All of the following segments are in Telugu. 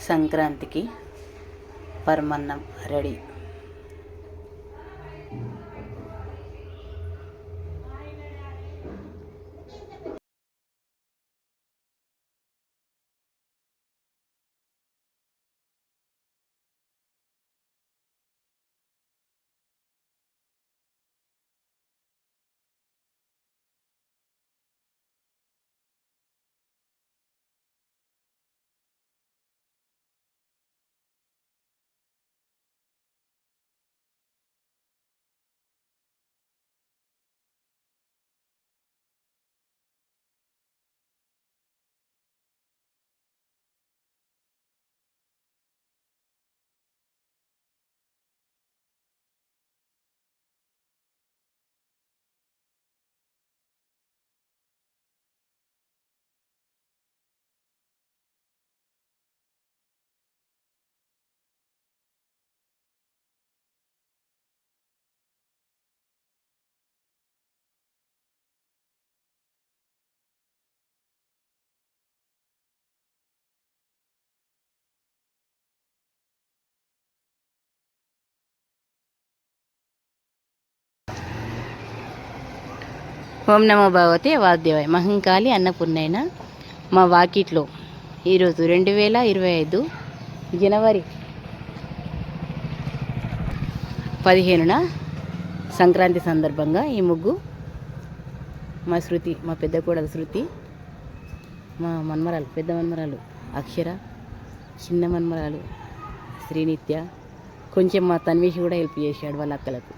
సంక్రాంతికి పరమన్నం రెడీ. ఓం నమో భగవతే వాద్యవాయ మహంకాళి అన్నపూర్ణైన మా వాకిట్లో ఈరోజు 2025 జనవరి 15న సంక్రాంతి సందర్భంగా ఈ ముగ్గు మా శృతి, మా పెద్ద కోడలు శృతి, మా మన్మరాలు, పెద్ద మన్మరాలు అక్షర, చిన్న మన్మరాలు శ్రీనిత్య, కొంచెం మా తన్వీష్ కూడా హెల్ప్ చేశాడు వాళ్ళ అక్కలకు.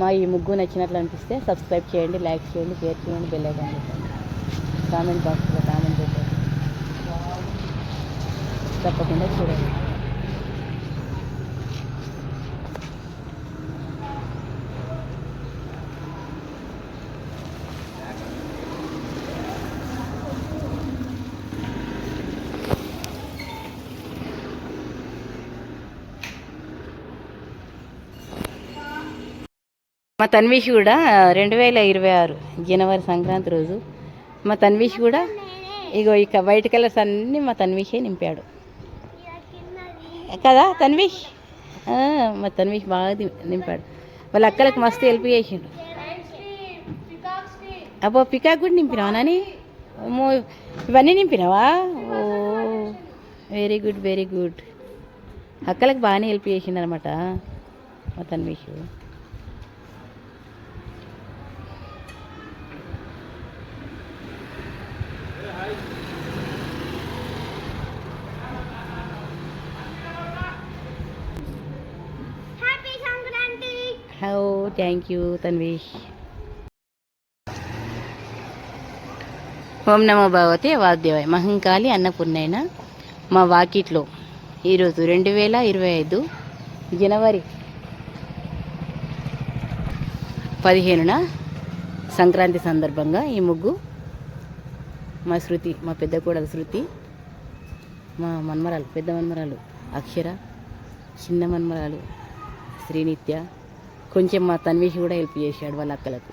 మా ఈ ముగ్గు నచ్చినట్లు అనిపిస్తే సబ్స్క్రైబ్ చేయండి, లైక్ చేయండి, షేర్ చేయండి, బెల్ ఐకాన్ పెట్టండి, కామెంట్ బాక్స్లో కామెంట్ పెట్టండి, తప్పకుండా చూడండి. మా తన్వీష్ కూడా 2026 జనవరి సంక్రాంతి రోజు మా తన్వీష్ కూడా ఇగో ఇక వైట్ కలర్స్ అన్నీ మా తన్వీషే నింపాడు కదా తన్వీష్. మా తన్వీష్ బాగా నింపాడు. వాళ్ళ అక్కలకు మస్తు హెల్ప్ చేసిండు. అబ్బో పికాక్ కూడా నింపినావా నాని? ఇవన్నీ నింపినావా? Oh very good, very good. అక్కలకు బాగానే హెల్ప్ చేసిండు అనమాట మా తన్వీష్. Thank you Tanvish. ఓం నమో భగవతే వాద్యవాయ మహంకాళి అన్నపూర్ణైన మా వాకిట్లో ఈరోజు 2025 జనవరి 15న సంక్రాంతి సందర్భంగా ఈ ముగ్గు మా శృతి, మా పెద్ద కోడలు శృతి, మా మన్మరాలు, పెద్ద మన్మరాలు అక్షర, చిన్న మన్మరాలు శ్రీనిత్య, కొంచెం మా తన్వీష్ కూడా హెల్ప్ చేశాడు వాళ్ళ అక్కలకు.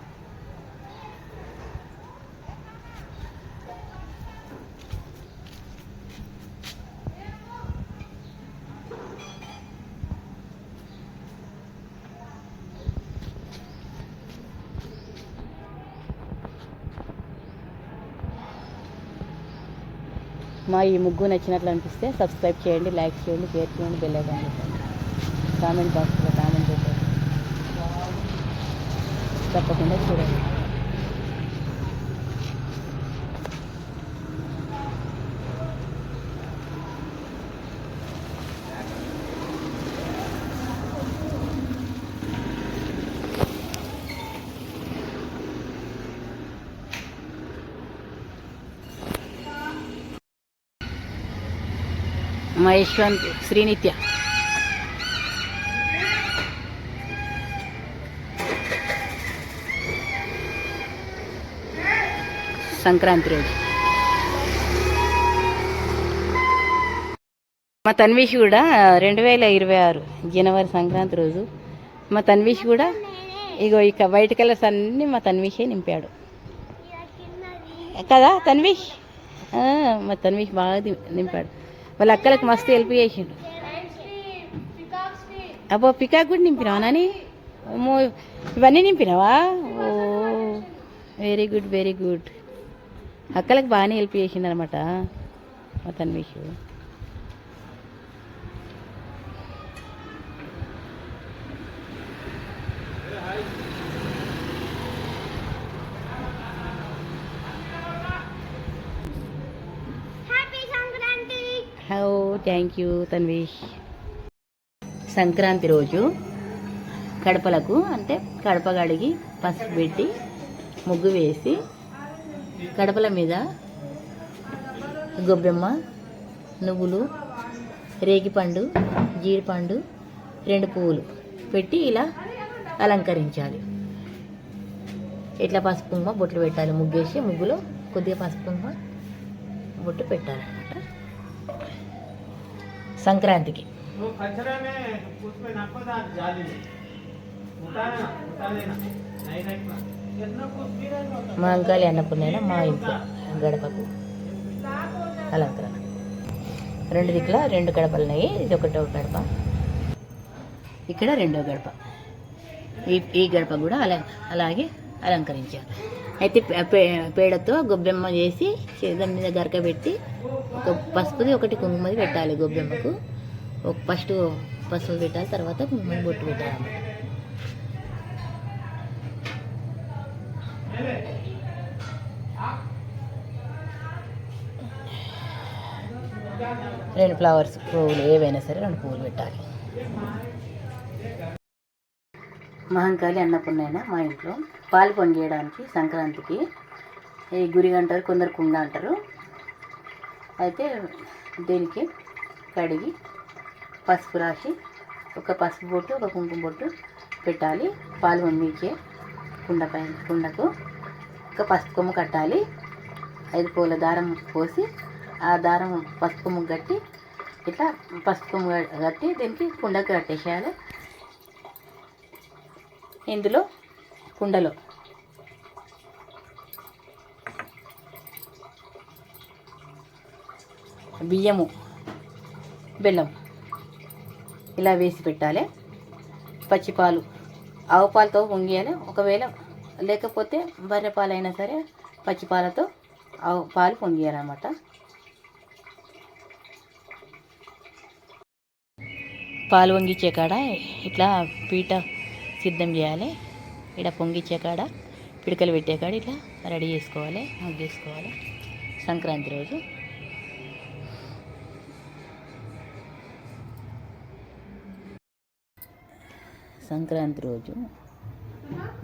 మా ఈ ముగ్గు నచ్చినట్లు అనిపిస్తే సబ్స్క్రైబ్ చేయండి, లైక్ చేయండి, షేర్ చేయండి, బెల్ ఐకాన్ పెట్టండి, కామెంట్ బాక్స్లో కామెంట్ పెట్టండి, తప్పకుండా చూడండి. మా యశ్వంత్, శ్రీనిత్య, సంక్రాంతి రోజు. మా తన్వీష్ కూడా 2026 జనవరి సంక్రాంతి రోజు మా తన్వీష్ కూడా ఇగో ఇక వైట్ కలర్స్ అన్నీ మా తన్వీషే నింపాడు కదా తన్వీష్. మా తన్వీష్ బాగా నింపాడు. వాళ్ళ అక్కలకు మస్తు హెల్ప్ చేసిండు. అబ్బో పికాక్ కూడా నింపినావా నాని? ఇవన్నీ నింపినావా? Oh very good very good. అక్కలకు బాగానే హెల్ప్ చేసిండు అనమాట మా తన్వీష్. Thank you Tanvish. సంక్రాంతి రోజు కడపలకు అంటే కడప కడిగి పసుపు పెట్టి ముగ్గు వేసి కడపల మీద గొబ్బెమ్మ, నువ్వులు, రేగిపండు, జీడిపండు, 2 పువ్వులు పెట్టి ఇలా అలంకరించాలి. ఇట్లా పసుపు కుంకుమ బొట్లు పెట్టాలి. ముగ్గేసి ముగ్గులో కొద్దిగా పసుపు కుంకుమ బొట్టు పెట్టాలన్నమాట సంక్రాంతికి. మా అంకాలి అన్నపూర్ణైనా మా ఇంట్లో గడపకు అలంకరణ. 2 దిక్కుల 2 గడపలు ఉన్నాయి. ఇది ఒకటో గడప, ఇక్కడ 2వ గడప. ఈ గడప కూడా అలాగే అలంకరించారు. అయితే పేడతో గొబ్బెమ్మ చేసి దాని మీద గరక పెట్టి ఒక పసుపుది ఒకటి కుంకుమది పెట్టాలి. గొబ్బెమ్మకు ఫస్ట్ పసుపు పెట్టాలి, తర్వాత కుంకుమది బొట్టు పెట్టాలన్నమాట. రెండు ఫ్లవర్స్ పువ్వులు ఏవైనా సరే 2 పువ్వులు పెట్టాలి. మహంకాళి అన్నపూర్ణైనా మా ఇంట్లో పాలు పొంగేయడానికి సంక్రాంతికి ఈ గురిగ అంటారు, కొందరు కుండ అంటారు. అయితే దీనికి కడిగి పసుపు రాసి ఒక పసుపు బొట్టు ఒక కుంకుమ బొట్టు పెట్టాలి. పాలు పొంగించే కుండకు ఒక పసుపు కొమ్ము కట్టాలి. 5 పూల దారం పోసి ఆ దారం పసుపు కొమ్ము కట్టి ఇట్లా పసుపు కొమ్ము కట్టి దీనికి కుండకు కట్టేసేయాలి. ఇందులో కుండలో బియ్యము, బెల్లం ఇలా వేసి పెట్టాలి. పచ్చిపాలు ఆవు పాలతో పొంగియాలి. ఒకవేళ లేకపోతే బర్రె పాలైనా సరే పచ్చిపాలతో ఆవు పాలు పొంగియాలన్నమాట. పాలు పొంగిచ్చే కాడ ఇట్లా పీట సిద్ధం చేయాలి. ఇక్కడ పొంగిచ్చే కాడ పిడకలు పెట్టే కాడ ఇట్లా రెడీ చేసుకోవాలి, ముగ్గేసుకోవాలి. సంక్రాంతి రోజు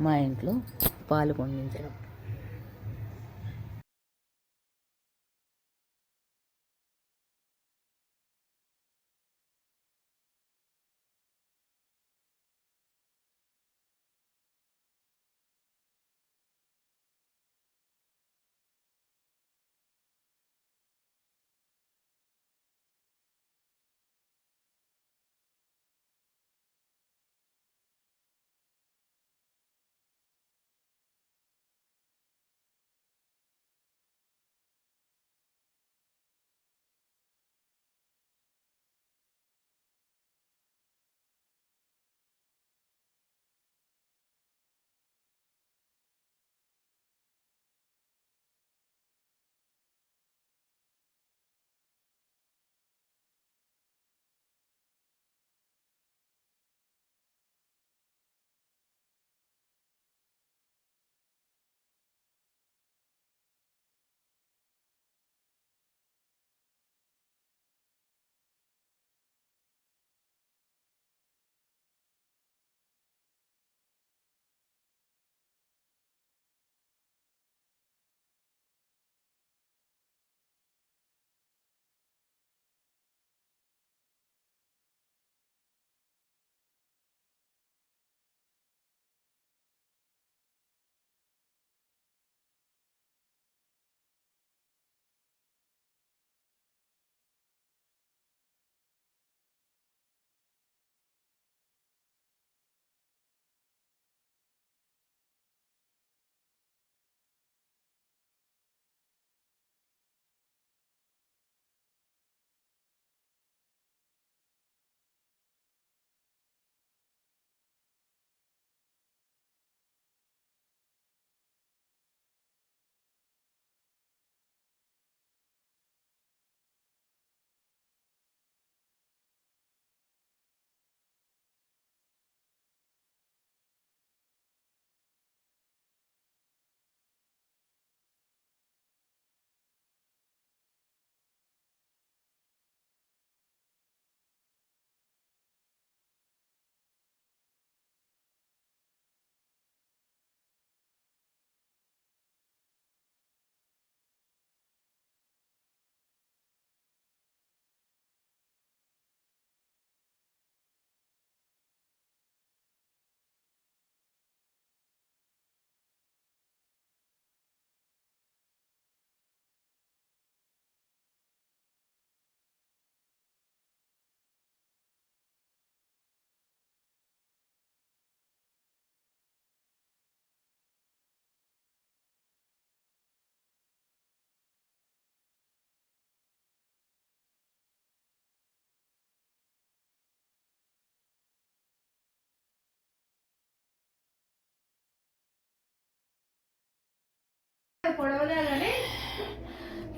మా ఇంట్లో పాలు పొంగించడం.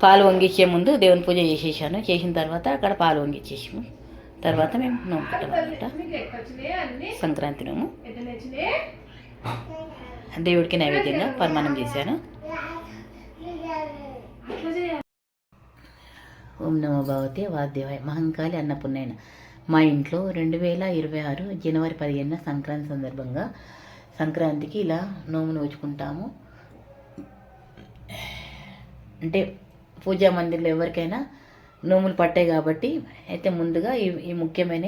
పాలు వంగించే ముందు దేవుని పూజ చేసేసాను. చేసిన తర్వాత అక్కడ పాలు వంగించేసాము. తర్వాత మేము నోముకుంటాం అనమాట. సంక్రాంతి నోము దేవుడికి నైవేద్యంగా పరమాన్నం చేశాను. ఓం నమో భగవతే వాద్యవాయ మహంకాళి అన్నపూర్ణైన. మా ఇంట్లో 2026 జనవరి 15 సంక్రాంతి సందర్భంగా సంక్రాంతికి ఇలా నోము నోచుకుంటాము. అంటే పూజా మందిర్లో ఎవరికైనా నోములు పట్టాయి కాబట్టి అయితే ముందుగా ఈ ముఖ్యమైన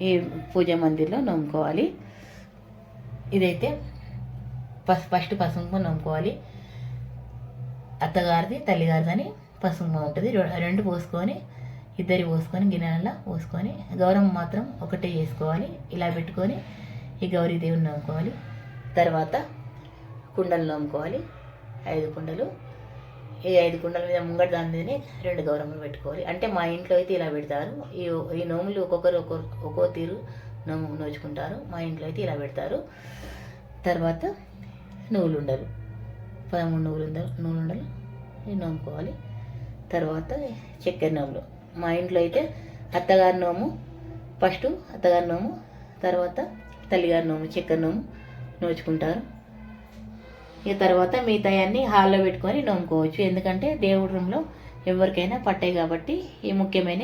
ఈ పూజా మందిర్లో నోముకోవాలి. ఇదైతే ఫస్ట్ పసుపు నోముకోవాలి. అత్తగారిది తల్లిగారిది అని పసుపు ఉంటుంది. రెండు పోసుకొని ఇద్దరి పోసుకొని గిన్నెలలో పోసుకొని గౌరవం మాత్రం ఒకటే చేసుకోవాలి. ఇలా పెట్టుకొని ఈ గౌరీదేవిని నోముకోవాలి. తర్వాత కుండలు నోముకోవాలి. 5 కుండలు. ఈ 5 కుండల మీద ముంగట దాని మీదనే 2 గౌరమ్మలు పెట్టుకోవాలి. అంటే మా ఇంట్లో అయితే ఇలా పెడతారు. ఈ నోములు ఒక్కొక్కరు ఒక్కో తీరు నోచుకుంటారు. మా ఇంట్లో అయితే ఇలా పెడతారు. తర్వాత నువ్వులుండలు 13 నువ్వులుండలు ఇవి నోముకోవాలి. తర్వాత చక్కెర నోములు మా ఇంట్లో అయితే అత్తగారి నోము ఫస్ట్ అత్తగారి నోము, తర్వాత తల్లిగారి నోము చక్కెర నోము నోచుకుంటారు. ఇక తర్వాత మిగతాయన్నీ హాల్లో పెట్టుకొని నోముకోవచ్చు. ఎందుకంటే దేవుడి రూమ్లో ఎవరికైనా పట్టాయి కాబట్టి ఈ ముఖ్యమైన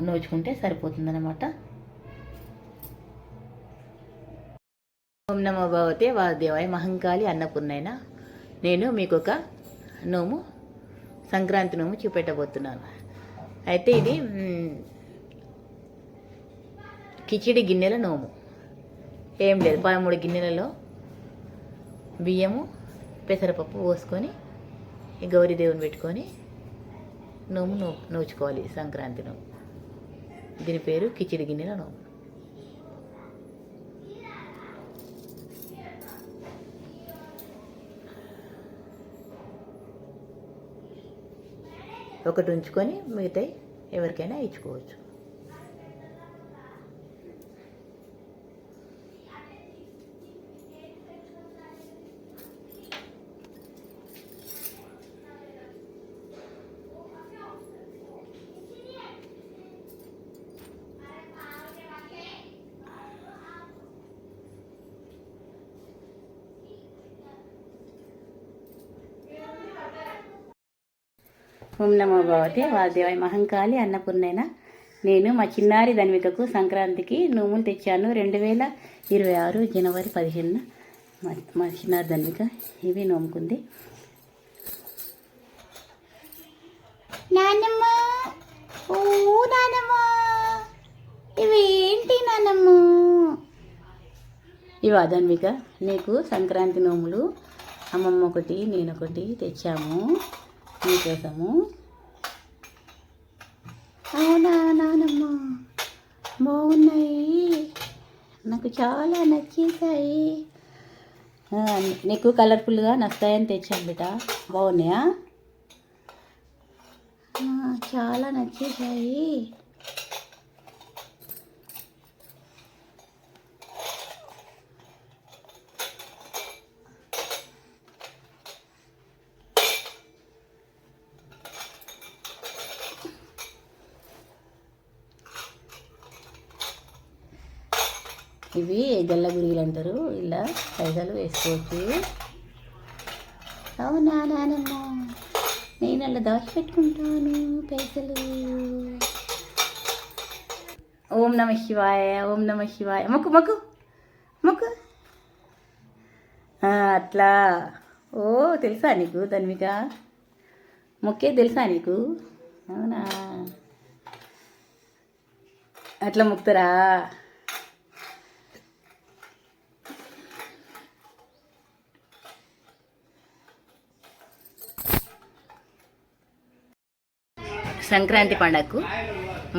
నోచుకుంటే సరిపోతుందన్నమాట. ఓం నమో భగవతే వాసుదేవాయ మహంకాళి అన్నపూర్ణైన. నేను మీకు ఒక నోము సంక్రాంతి నోము చూపెట్టబోతున్నాను. అయితే ఇది కిచిడి గిన్నెల నోము. ఏం లేదు, 13 గిన్నెలలో బియ్యము పెసరపప్పు పోసుకొని ఈ గౌరీదేవుని పెట్టుకొని నోచుకోవాలి. సంక్రాంతి నోము. దీని పేరు కిచిడి గిన్నెల నోము. ఒకటి ఉంచుకొని మిగతాయి ఎవరికైనా ఇచ్చుకోవచ్చు. ఓం నమో భగవతే వాసుదేవాయ మహంకాళి అన్నపూర్ణైన. నేను మా చిన్నారి ధన్వికకు సంక్రాంతికి నోములు తెచ్చాను. 2026 జనవరి 15 మా చిన్నారి ధన్విక ఇవి నోముకుంది. నాన్నమ్మ, ఓ నాన్నమ్మ, ఇవి ఏంటి నాన్నమ్మ? ఇవా ధన్విక, నీకు సంక్రాంతి నోములు అమ్మమ్మ ఒకటి నేనొకటి తెచ్చాము మీకోసము. అవునా నానమ్మ, బాగున్నాయి, నాకు చాలా నచ్చేసాయి. నీకు కలర్ఫుల్గా నస్తాయని తెచ్చాను బిడ్డ. బాగున్నాయా? చాలా నచ్చేసాయి. ఇవి గల్ల గురిలు అంటారు. ఇలా పైసలు వేసుకోవచ్చు. అవునా నానమ్మ, నేను అలా దాచిపెట్టుకుంటాను పైసలు. ఓం నమ శివాయ, ఓం నమ శివాయ. మొక్కు మొక్కు మొక్కు. అట్లా. ఓ తెలుసా నీకు ధన్విక? మొక్కే తెలుసా నీకు? అవునా, అట్లా మొక్కుతారా? సంక్రాంతి పండగకు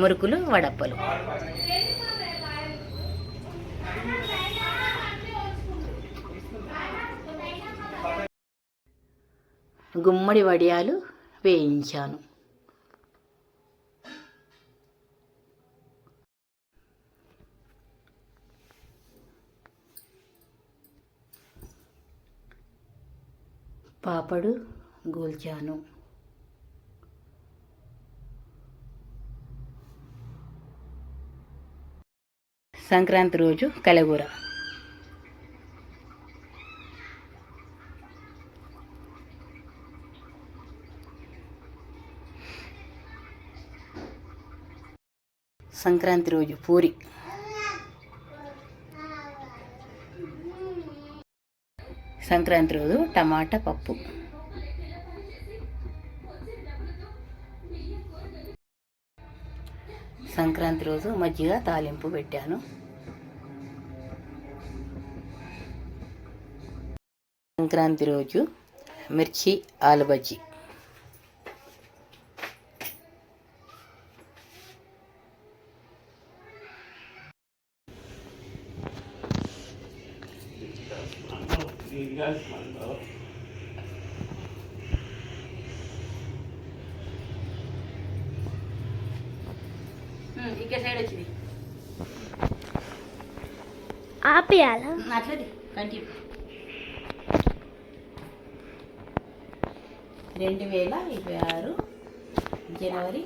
మురుకులు వడప్పలు. గుమ్మడి వడియాలు వేయించాను. పాపడు గోల్చాను. సంక్రాంతి రోజు కలగూర. సంక్రాంతి రోజు పూరి. సంక్రాంతి రోజు టమాటా పప్పు. సంక్రాంతి రోజు మజ్జిగ తాలింపు పెట్టాను. సంక్రాంతి రోజు మిర్చి ఆలు బజ్జీ. ఇక్కడ సైడ్ వచ్చింది ఆపేయాలా? అట్లది కంటిన్యూ. 2026 జనవరి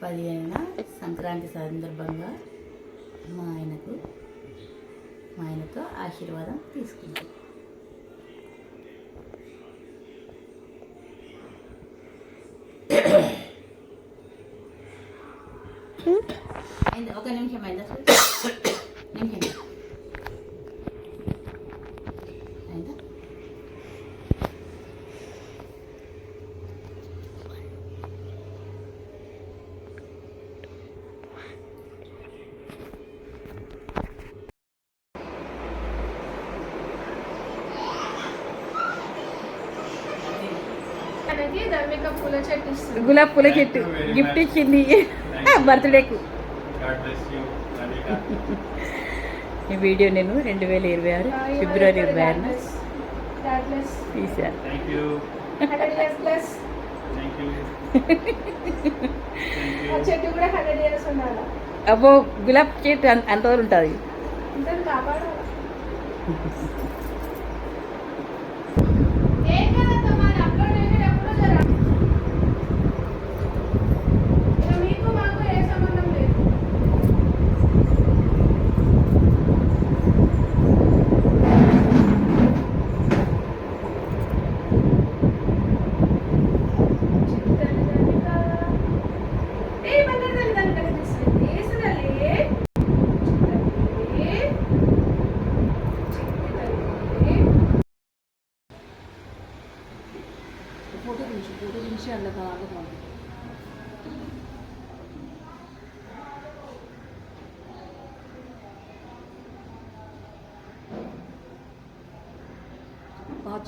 15న సంక్రాంతి సందర్భంగా మా ఆయనతో ఆశీర్వాదం తీసుకుంటాం. ఒక నిమిషం అయిందా? నిమిషం అయిందా? గులాబ్ పూల చెట్టు గిఫ్ట్ ఇచ్చింది బర్త్డేకు. ఈ వీడియో నేను 2026 ఫిబ్రవరి 26న తీశాను. అబ్బో గులాబ్ చెట్టు అంత రోజులు ఉంటుంది. ఫోటో నుంచి అందులో బాగా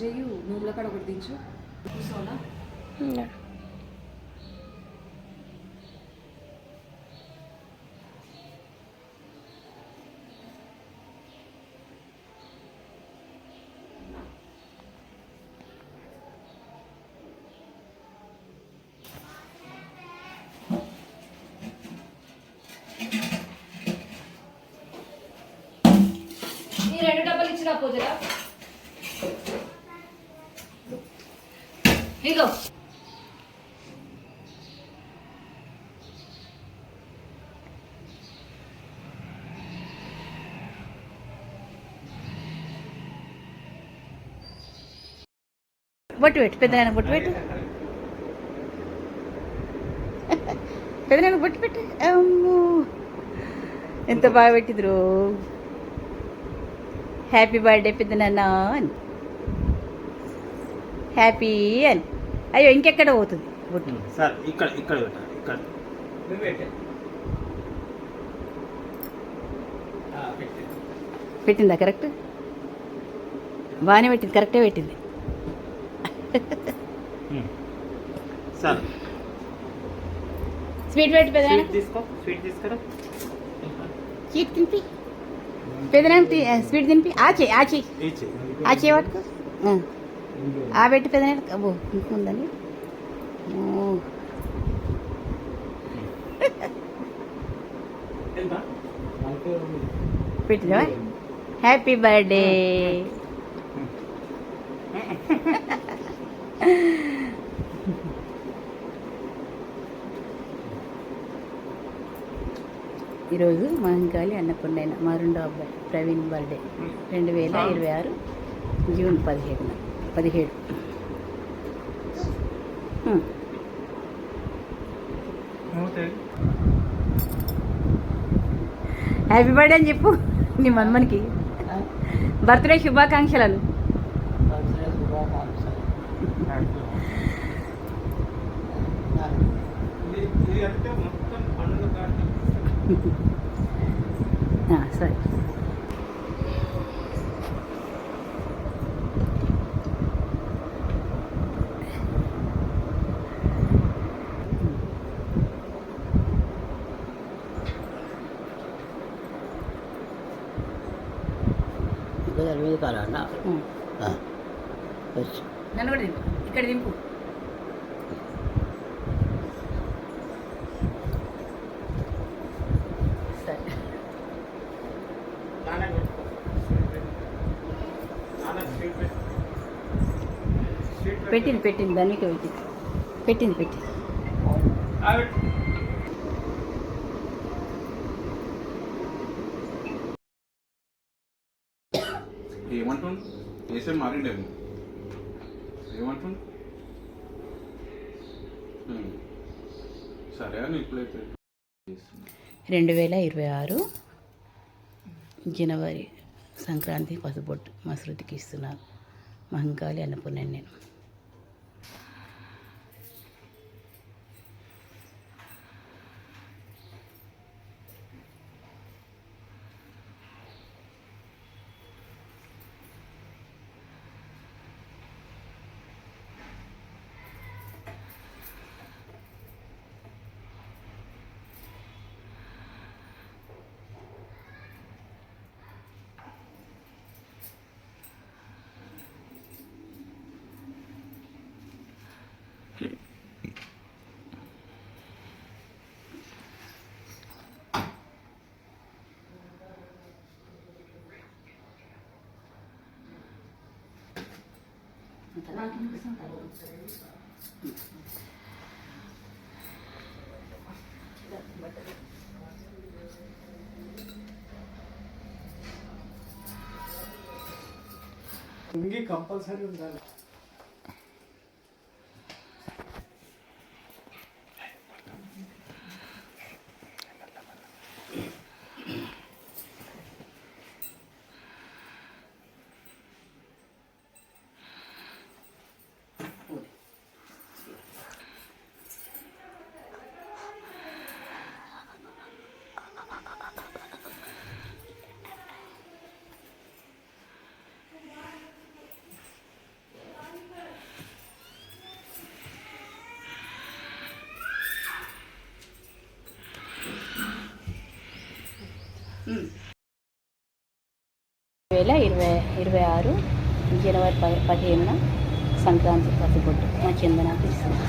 చేయు. నూనెల కాడ ఒకటి దించు. కూర్చోనా? ఈ 2 డబ్బాలు ఇచ్చిన పూజరా ఇగో. బొట్టు పెట్టు పెద్దనాన్న, బొట్టు పెట్టు పెద్దనాన్న, బొట్టు పెట్టు. అమ్మో ఎంత బాగా పెట్టిద్రు. హ్యాపీ బర్త్డే పెద్దనాన్న అని, హ్యాపీ అని. అయ్యో ఇంకెక్కడ పోతుంది బొట్టు? సార్ ఇక్కడ ఇక్కడ ఇక్కడ పెట్టిందా? కరెక్ట్ బాగానే పెట్టింది, కరెక్టే పెట్టింది. సార్ స్వీట్ పెట్టి పెద్దనాన్న, తీసుకో, స్వీట్ తీసుకురా. స్వీట్ తినిపి పెద్దనాన్న, స్వీట్ తినిపి. ఆచి ఆచి ఆచి పట్టుకో. ఆ పెట్టి పెద్దనాన్న. అబ్బో ఇంకుందని పెట్టినవా? Happy birthday. ఈరోజు మహంకాళి అన్నపూర్ణైన మా రెండో అబ్బాయి Praveen birthday 2026 June 17. Happy birthday అని చెప్పు నీ మన్మనికి. బర్త్డే శుభాకాంక్షలను. సరే. నన్ను కూడా దింపు, ఇక్కడ దింపు. సరే. పెట్టింది దానికి పెట్టింది. ఏమంటుంది వేసే మారిండేమో ఏమంటుంది సరే అని ఇప్పుడైతే 2026 జనవరి సంక్రాంతి పసుపొట్టు మా శృతికి ఇస్తున్నాను. మహంకాళి అన్నపూర్ణని నేను. ఇంగి కంపల్సరీ ఉండాలి. వేల 26 జనవరి 15 సంక్రాంతి పసుపొట్టు మా చందనాకి ఇస్తుంది.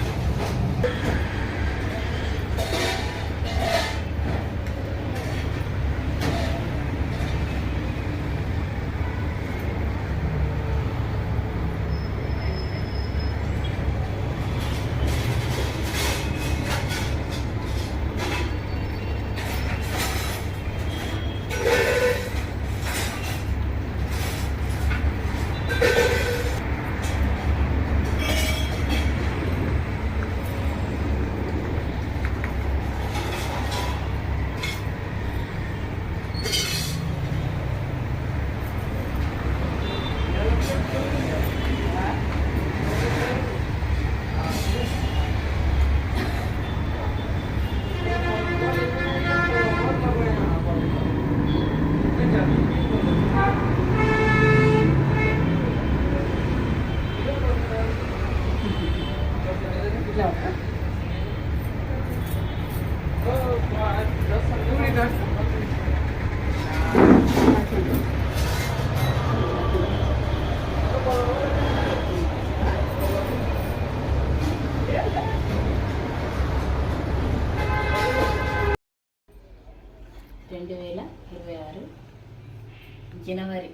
జనవరి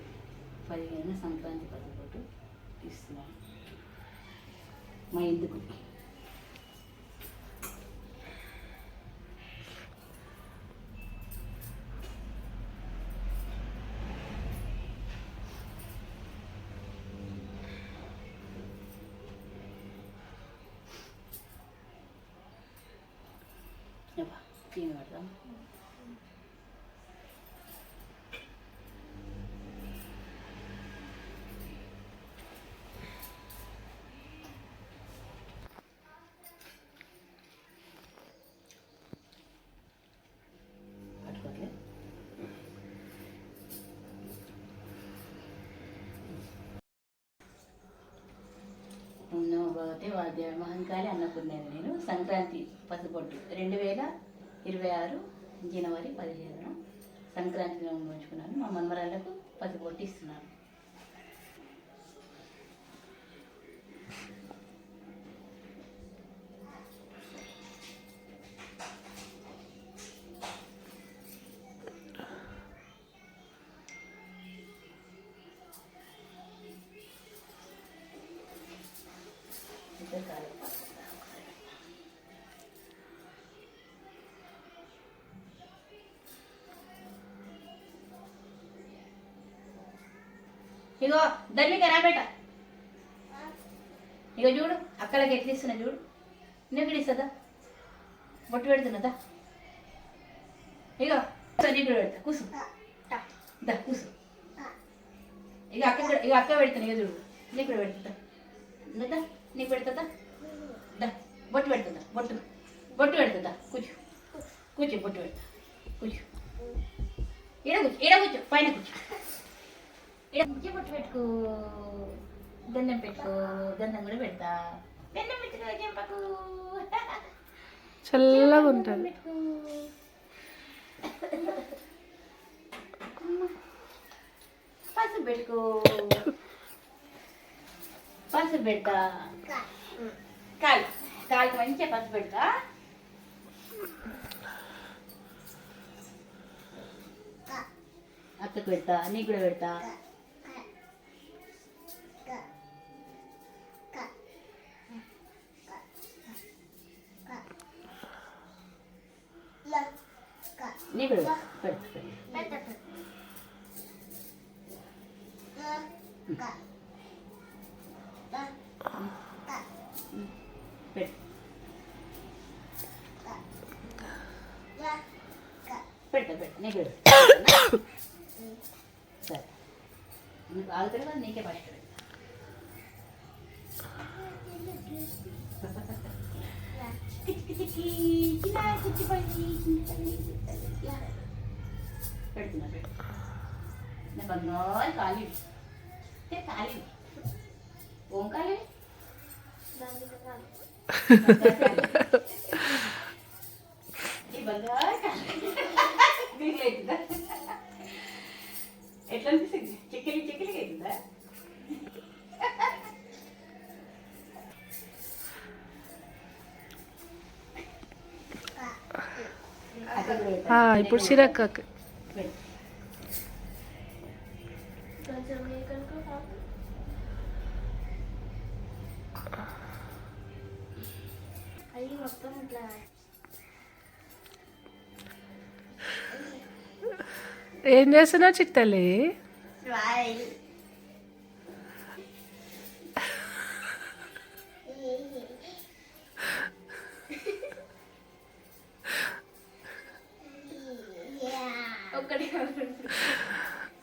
15 సంక్రాంతి పసుపొట్టు ఇస్తున్నాను మా ఇందుకు. చీని పడతాం. పట్టుకోవట్లే. భగవతే వాద్య మహంకాళి అన్నపూర్ణేని నేను సంక్రాంతి పసుపొట్టు 2026 జనవరి 15న సంక్రాంతిలో ఉంచుకున్నాను. మా మన్మరాళ్ళకు పసుపొట్టు ఇస్తున్నాను. ఇగో ధర్మిక రాబేట, ఇగో చూడు అక్కలకి ఎట్లా ఇస్తున్నా చూడు. నీకు ఇస్తుందా? బొట్టు పెడుతున్నదా? ఇగో నీకు పెడతా కూసు. దా కూసు. ఇక అక్క పెడతాను. ఇక చూడు నీకు కూడా పెడుతుందా? దా నీకు పెడుతుందా? దా బొట్టు పెడుతుందా? బొట్టు పెడుతుందా? కూర్చో కూర్చో, బొట్టు పెడతా. కూర్చో, ఈడ కూర్చో, పైన కూర్చో. బొట్టు పెట్టుకో, దండం పెట్టుకో. దండం కూడా పెడతా. దండం పెట్టుకో చెంపకు. చల్లగా ఉంటుంది. పసుపు పెట్టుకో. పసుపు పెడతా. కాలు మంచిగా పసుపు పెడతా. అక్కకు పెడతా, నీకు కూడా పెడతా. నీకు కూడా పెడతా. పెడతా నీకు కూడా. సరే నీకు ఆగుతాడు కదా, నీకే ఫస్ట్ పెడతా. పెడుతున్నా నేను బంగారు ఖాళీ ఖాళీ ఓం ఖాళీ ఈ బంగారు ఖాళీ అవుతుందా? ఎట్లా అనిపిస్తుంది? చిక్కిలిగా అవుతుందా? ఇప్పుడు సిరక్కకి అవి మొత్తం ఇట్లా ఏం చేస్తున్నావు చిట్టలి?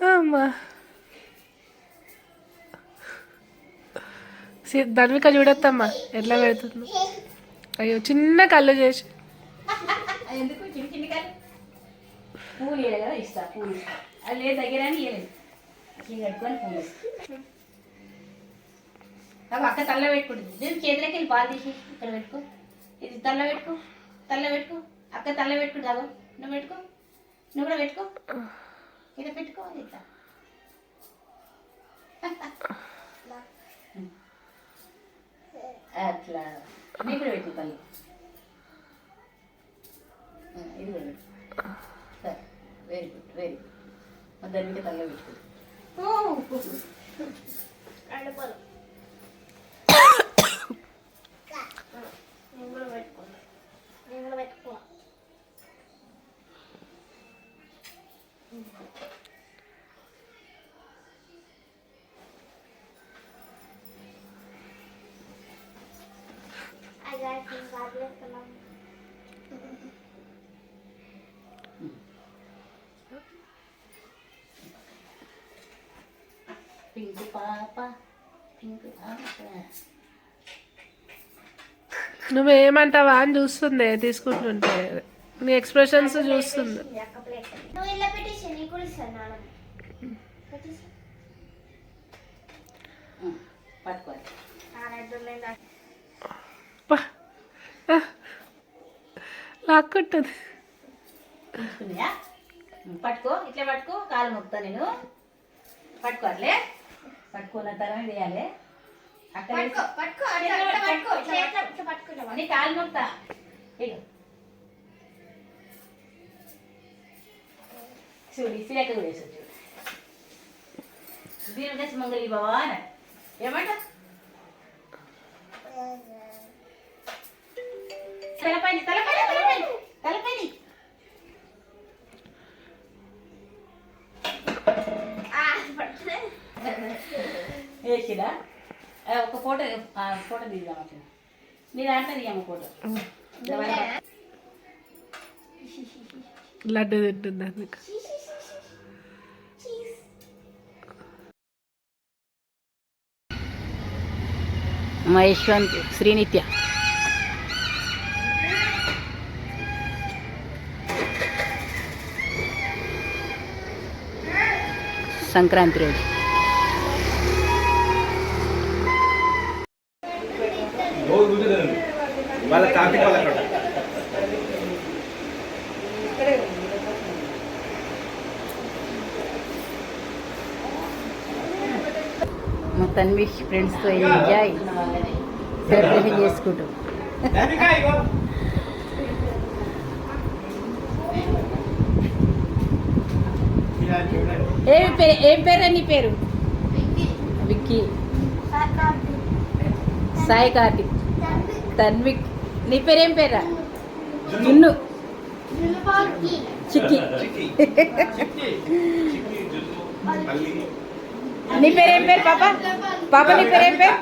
అమ్మా ధర్మిక చూడొద్దమ్మా ఎట్లా పెడుతుంది. అయ్యో చిన్న కళ్ళు చేసి. ఎందుకు చిన్న చిన్న కాదు? పూలు ఇవ్వలేదు కదా, ఇస్తా. పూలు ఇస్తా. అది లేదు దగ్గర అని ఇవ్వలేదు. అట్లా కట్టుకొని పూలు ఇస్తా. అక్క తల్ల పెట్టుకుంటుంది. నేను చేతిలోకి వెళ్ళి పాలు తీసి ఇక్కడ పెట్టుకో. ఇది తల్ల పెట్టుకో, అక్క తల్ల పెట్టుకుంటా. నువ్వు పెట్టుకో, నువ్వు కూడా పెట్టుకో. ఇలా పెట్టుకో. ఇట్లా అట్లా నీకు కూడా పెట్టు తల్లి. ఇది కూడా పెట్టు. సరే వెరీ గుడ్. మా దానికి తల్ల పెట్టుకో. నేను కూడా పెట్టుకున్నా. నువ్వేమంటావా అని చూస్తుంది తీసుకుంటుంటే, నీ ఎక్స్ప్రెషన్స్ చూస్తుంది. అక్క ప్లేట్ నువ్వు ఇలా పెట్టేసి నీకు కూడా ఇస్తాను నాన్న పెట్టేసి పట్టుకోవాలి. లాక్కుంటుంది. తీసుకున్నాయా? పట్టుకో, ఇట్లా పట్టుకో, కాలు మొక్తా నేను. పట్టుకోవాలే, పట్టుకున్న తర్వాత వేయాలి. అక్కడ పట్టుకో పట్టుకో అట్లా పట్టుకో చేతిలో ఇట్లా పట్టుకున్నావా నీ కాలు మొక్తా. ఇగో చూడు, ఇసిరాక కూడా వేసు. చూడు దీని మంగళి బావా అని ఏమంట తలపైన తలపైన తలపైన తలపైన వేసిరా. ఒక ఫోటో ఫోటో తీద్దాం అట్లా. నీ దాంట్లో తీయమ్మ ఫోటో. లడ్డు తింటుంది అందుకు. మా యశ్వంత్ శ్రీనిత్య సంక్రాంతి రోజు వాళ్ళ కార్తీక్ వాళ్ళ అక్కడ మా తన్విష్ ఫ్రెండ్స్తో ఎంజాయ్ సెలబ్రేషన్ చేసుకుంటాం. ఏం పేరు నీ పేరు? విక్కీ, సాయి కార్తిక్, తన్విక్. నీ పేరేం పేరా? జున్ను, చిక్కి. నీ పేరేం పేరు పాప? పాప నీ పేరేం పేరు?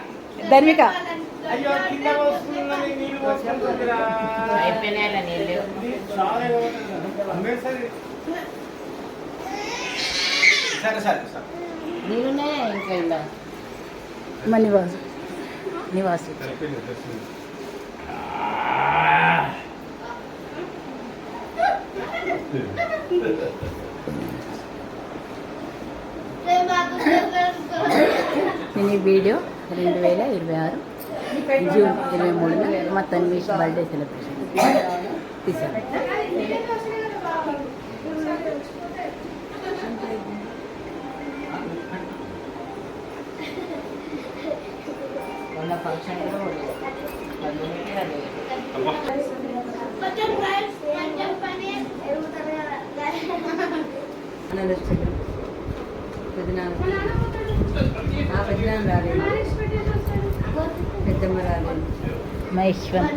ధన్విక. అయిపోయినాయిలా నీళ్ళు. నీళ్ళున్నాయా ఇంట్లో? ఇలా మా నివాసు నివాసు నేను ఈ వీడియో 2026 జూన్ 23న మా తన్వీష్ బర్త్డే సెలబ్రేషన్ తీసాను. మొన్న ఫంక్షన్ పెద్దనాన్న రాలేదు, పెద్దమ్మ రాలేదు. మహేశ్వర్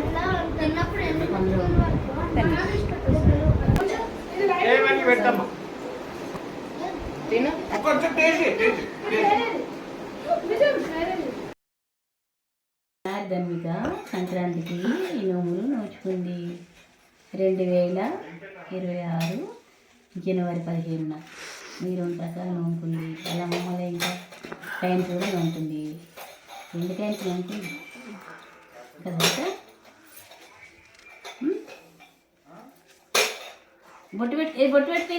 తిను. ధన్విక సంక్రాంతికి ఈ నోములు నోచుకుంది. 2026 జనవరి 15న మీరు 2 రకాలు నోముకుంది. అలా మమ్మల్ని ఇంకా టైమ్స్ కూడా నోముతుంది. 2 టైమ్స్ నోముకుంది కదా. బొట్టు పెట్టు, బొట్టు పెట్టుకో.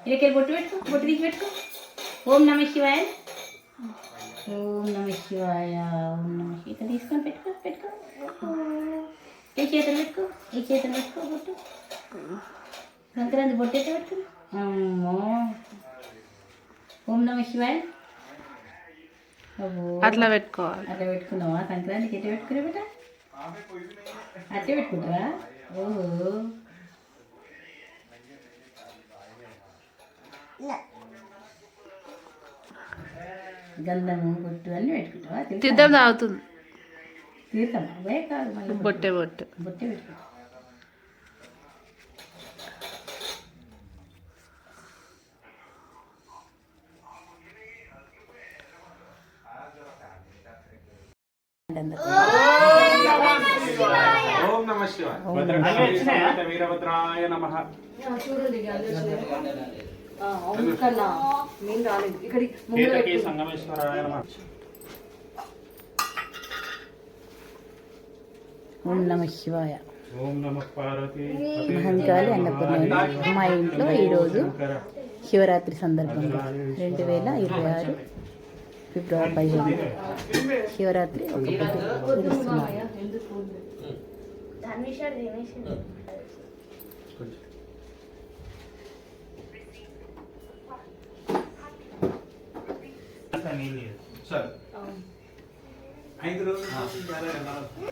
ఇలాకి బొట్టు పెట్టుకో, బొట్టు తీసి పెట్టుకో. ఓం నమ శివాయ, ఓం నమ శివాయ, ఓం నమ శివ. ఇట్లా తీసుకొని పెట్టుకో పెట్టుకో. ఏ చేతులు పెట్టుకో, ఈ చేతులు పెట్టుకో బొట్టు. సంక్రాంతి బొట్టు ఎట్లా పెట్టుకో. అమ్మో, ఓం నమ శివాయ. అట్లా పెట్టుకోవాలి. అట్లా పెట్టుకున్నావా? సంక్రాంతికి ఎట్లా పెట్టుకున్నా బేట? అట్లా పెట్టుకుంటావా? ఓహో, గంధము బొట్టు అన్నీ పెట్టుకుంటావా? తీర్థం తాగుతుంది. తీర్థం అవే కాదు, మళ్ళీ బొట్టే బొట్టు. బొట్టే పెట్టుకుంటా. ఓం నమ శివాయ. వీరభద్రాయ నమః. సంగమేశ్వరాయ నమః. ఓం నమ శివాయ. ఓం నమ పార్వతి మహంకాళి అన్నపూర్ణ. మా ఇంట్లో ఈరోజు శివరాత్రి సందర్భంగా 2026 ఫిబ్రవరి 15 శివరాత్రి ఒక పొద్దు తెలుస్తున్నాను. ధర్మేశ్వర్ దినేశ్వర్ నీళ్ళు సార్ 5 రోజులు